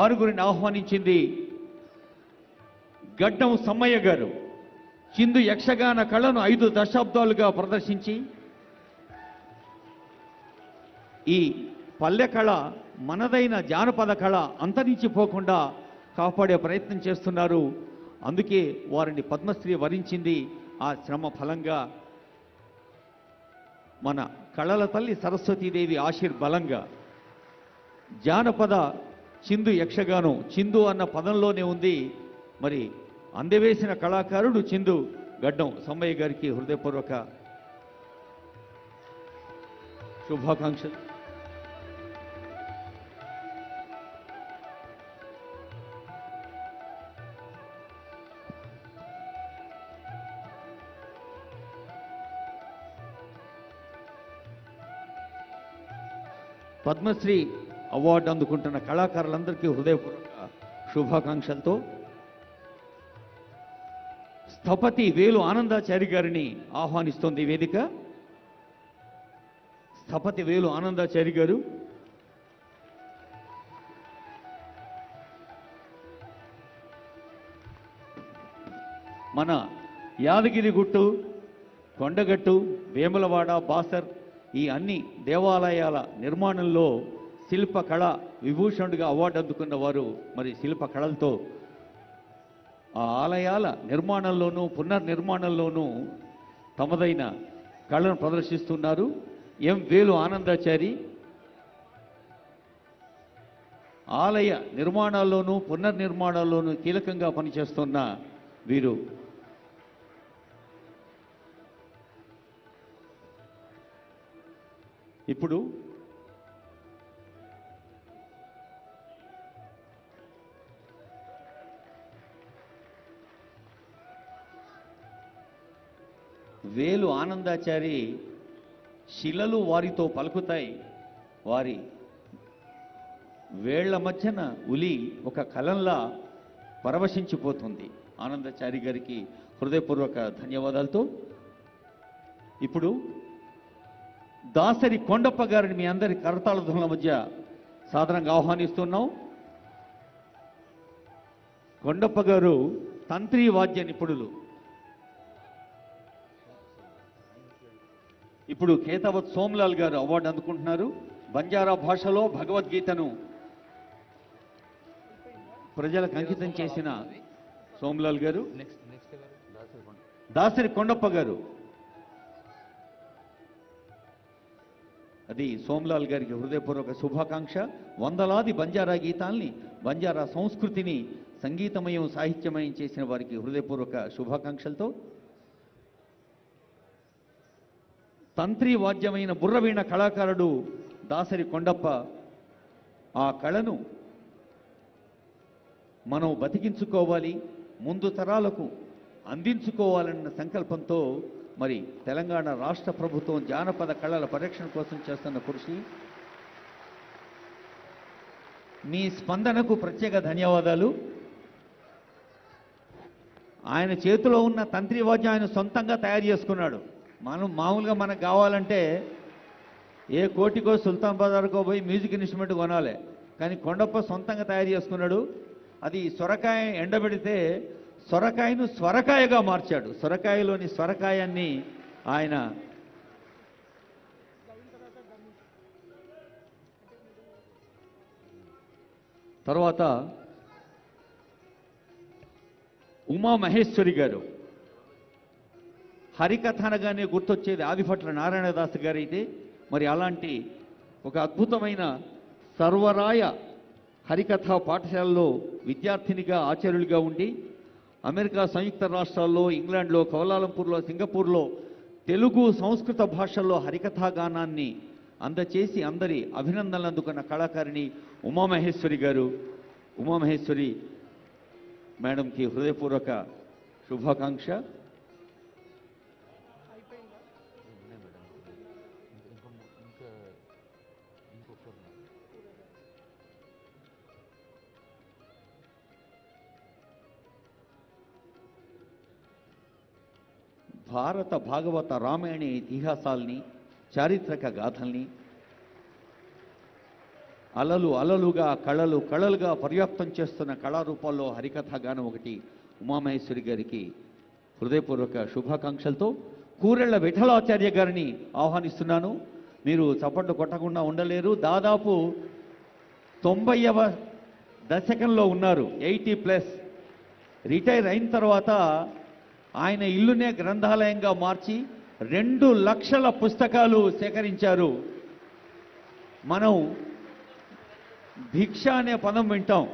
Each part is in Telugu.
ఆరుగురిని ఆహ్వానించింది గడ్డం సమ్మయ్య గారు. చిందు యక్షగాన కళను 5 దశాబ్దాలుగా ప్రదర్శించి ఈ పల్లె కళ, మనదైన జానపద కళ అంతరించిపోకుండా కాపాడే ప్రయత్నం చేస్తున్నారు. అందుకే వారిని పద్మశ్రీ వరించింది. ఆ శ్రమ ఫలంగా మన కళల తల్లి సరస్వతీదేవి ఆశీర్బలంగా జానపద చిందు యక్షగానం, చిందు అన్న పదంలోనే ఉంది. మరి అందవేసిన కళాకారుడు చిందు గడ్డం సమ్మయ్య గారికి హృదయపూర్వక శుభాకాంక్షలు. పద్మశ్రీ అవార్డు అందుకుంటున్న కళాకారులందరికీ హృదయపూర్వక శుభాకాంక్షలతో స్థపతి వేలు ఆనందాచారి గారిని ఆహ్వానిస్తోంది వేదిక. స్థపతి వేలు ఆనందాచారి గారు మన యాదగిరిగుట్టు, కొండగట్టు, వేములవాడ, బాసర్ ఈ అన్ని దేవాలయాల నిర్మాణంలో శిల్పకళ విభూషణుడిగా అవార్డు అందుకున్న వారు మరి శిల్పకళలతో ఆ ఆలయాల నిర్మాణంలోనూ పునర్నిర్మాణంలోనూ తమదైన కళను ప్రదర్శిస్తున్నారు. ఎం వేలు ఆనందాచారి ఆలయ నిర్మాణాల్లోనూ పునర్నిర్మాణాల్లోనూ కీలకంగా పనిచేస్తున్న వీరు ఇప్పుడు వేలు ఆనందాచారి శిలలు వారితో పలుకుతాయి, వారి వేళ్ల మధ్యన ఉలి ఒక కలంలా పరవశించిపోతుంది. ఆనందాచారి గారికి హృదయపూర్వక ధన్యవాదాలతో ఇప్పుడు దాసరి కొండప్ప గారిని మీ అందరి కరతాళ ధ్వనుల మధ్య సాదరంగా ఆహ్వానిస్తున్నాం. కొండప్ప గారు తంత్రి వాద్య నిపుణులు. ఇప్పుడు కేతావత్ సోమ్లాల్ గారు అవార్డు అందుకుంటున్నారు. బంజారా భాషలో భగవద్గీతను ప్రజలకు అంకితం చేసిన సోమ్లాల్ గారు. దాసరి కొండప్ప గారు అది సోమ్లాల్ గారికి హృదయపూర్వక శుభాకాంక్ష. వందలాది బంజారా గీతాల్ని, బంజారా సంస్కృతిని సంగీతమయం, సాహిత్యమయం చేసిన వారికి హృదయపూర్వక శుభాకాంక్షలతో తంత్రి వాద్యమైన బుర్రవీణ కళాకారుడు దాసరి కొండప్ప ఆ కళను మనం బతికించుకోవాలి, ముందు తరాలకు అందించుకోవాలన్న సంకల్పంతో మరి తెలంగాణ రాష్ట్ర ప్రభుత్వం జానపద కళల పరిరక్షణ కోసం చేస్తున్న కృషి. మీ స్పందనకు ప్రత్యేక ధన్యవాదాలు. ఆయన చేతిలో ఉన్న తంత్రి వాద్యం ఆయన సొంతంగా తయారు చేసుకున్నాడు. మనం మామూలుగా మనకు కావాలంటే ఏ కోటికో సుల్తాన్ బజార్కో పోయి మ్యూజిక్ ఇన్స్ట్రుమెంట్ కొనాలి, కానీ కొండప్ప సొంతంగా తయారు చేసుకున్నాడు. అది సొరకాయ ఎండబెడితే సొరకాయను స్వరకాయగా మార్చాడు. సొరకాయలోని స్వరకాయాన్ని ఆయన తర్వాత ఉమా మహేశ్వరి గారు. హరికథ అనగానే గుర్తొచ్చేది ఆదిభట్ల నారాయణదాస్ గారైతే మరి అలాంటి ఒక అద్భుతమైన సర్వరాయ హరికథ పాఠశాలలో విద్యార్థినిగా ఆచార్యులుగా ఉండి అమెరికా సంయుక్త రాష్ట్రాల్లో, ఇంగ్లాండ్లో, కౌలాలంపూర్లో, సింగపూర్లో తెలుగు సంస్కృత భాషల్లో హరికథా గానాన్ని అందచేసి అందరి అభినందనలు అందుకున్న కళాకారిణి ఉమామహేశ్వరి గారు. ఉమామహేశ్వరి మేడంకి హృదయపూర్వక శుభాకాంక్ష. భారత భాగవత రామాయణ ఇతిహాసాల్ని, చారిత్రక గాథల్ని అలలు అలలుగా కళలు కళలుగా పరివ్యాప్తం చేస్తున్న కళారూపాల్లో హరికథాగానం ఒకటి. ఉమామహేశ్వరి గారికి హృదయపూర్వక శుభాకాంక్షలతో కూరెళ్ల విఠలాచార్య గారిని ఆహ్వానిస్తున్నాను. మీరు చప్పట్లు కొట్టకుండా ఉండలేరు. దాదాపు 90వ దశకంలో ఉన్నారు, 80+. రిటైర్ అయిన తర్వాత ఆయన ఇల్లునే గ్రంథాలయంగా మార్చి 2 లక్షల పుస్తకాలు సేకరించారు. మనం భిక్ష అనే పదం వింటాం,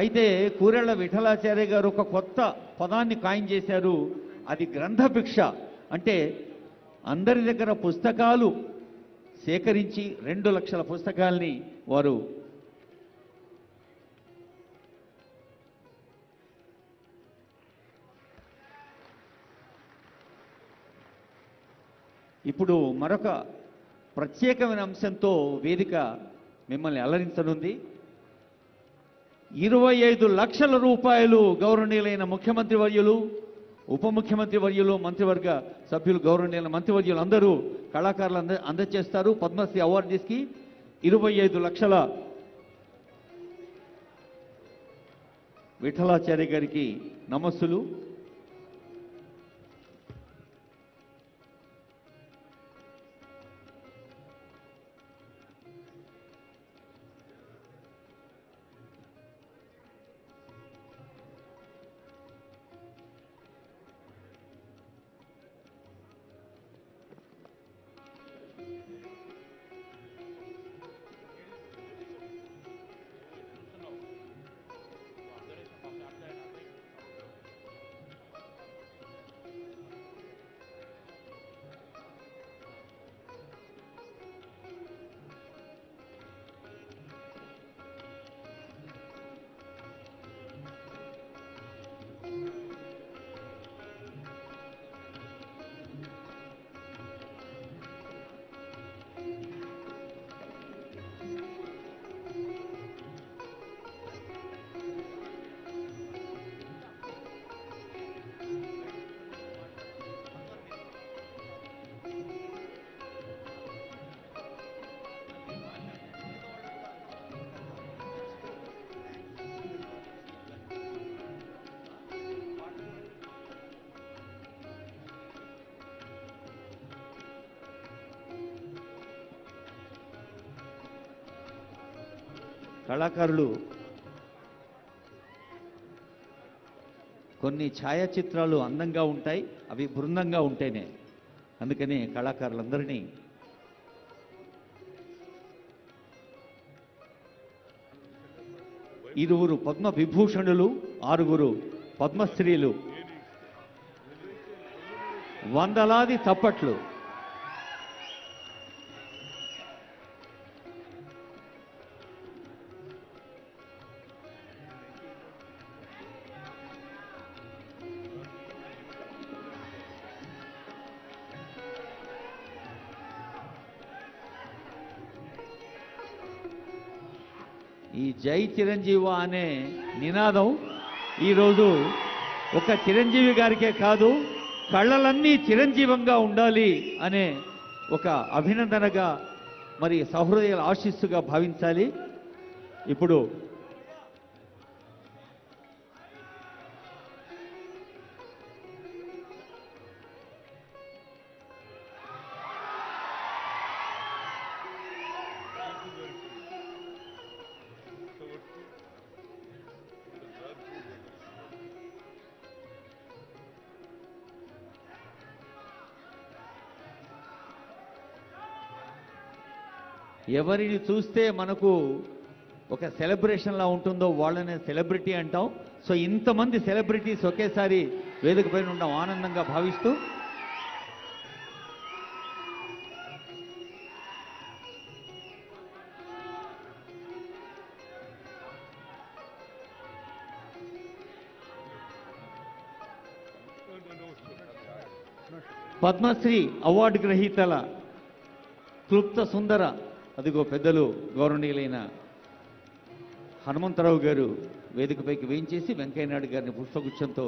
అయితే కూరెళ్ల విఠలాచార్య గారు ఒక కొత్త పదాన్ని కాయిన్ చేశారు. అది గ్రంథ భిక్ష. అంటే అందరి దగ్గర పుస్తకాలు సేకరించి 2 లక్షల పుస్తకాల్ని వారు ఇప్పుడు మరొక ప్రత్యేకమైన అంశంతో వేదిక మిమ్మల్ని అలరించనుంది. 25 లక్షల రూపాయలు గౌరవనీయులైన ముఖ్యమంత్రి వర్యులు, ఉప ముఖ్యమంత్రి వర్యులు, మంత్రివర్గ సభ్యులు, గౌరవనీయులైన మంత్రివర్యులు అందరూ కళాకారులు అందజేస్తారు. పద్మశ్రీ అవార్డీస్కి 25 లక్షల విఠలాచార్య గారికి నమస్సులు. కళాకారులు కొన్ని ఛాయాచిత్రాలు అందంగా ఉంటాయి, అవి బృందంగా ఉంటేనే. అందుకని కళాకారులందరినీ ఇరువురు పద్మ విభూషణులు, 6 పద్మశ్రీలు, వందలాది చప్పట్లు. ఈ జై చిరంజీవ అనే నినాదం ఈరోజు ఒక చిరంజీవి గారికే కాదు, కళ్ళలన్నీ చిరంజీవంగా ఉండాలి అనే ఒక అభినందనగా, మరి సహృదయాల ఆశీస్సుగా భావించాలి. ఇప్పుడు ఎవరిని చూస్తే మనకు ఒక సెలబ్రేషన్లా ఉంటుందో వాళ్ళనే సెలబ్రిటీ అంటాం. సో ఇంతమంది సెలబ్రిటీస్ ఒకేసారి వేదిక పైన ఉండడం ఆనందంగా భావిస్తూ పద్మశ్రీ అవార్డు గ్రహీతల క్లుప్త సుందర, అదిగో పెద్దలు గౌరవనీయులైన హనుమంతరావు గారు వేదికపైకి వేయించేసి వెంకయ్యనాయుడు గారిని పుష్పగుచ్చంతో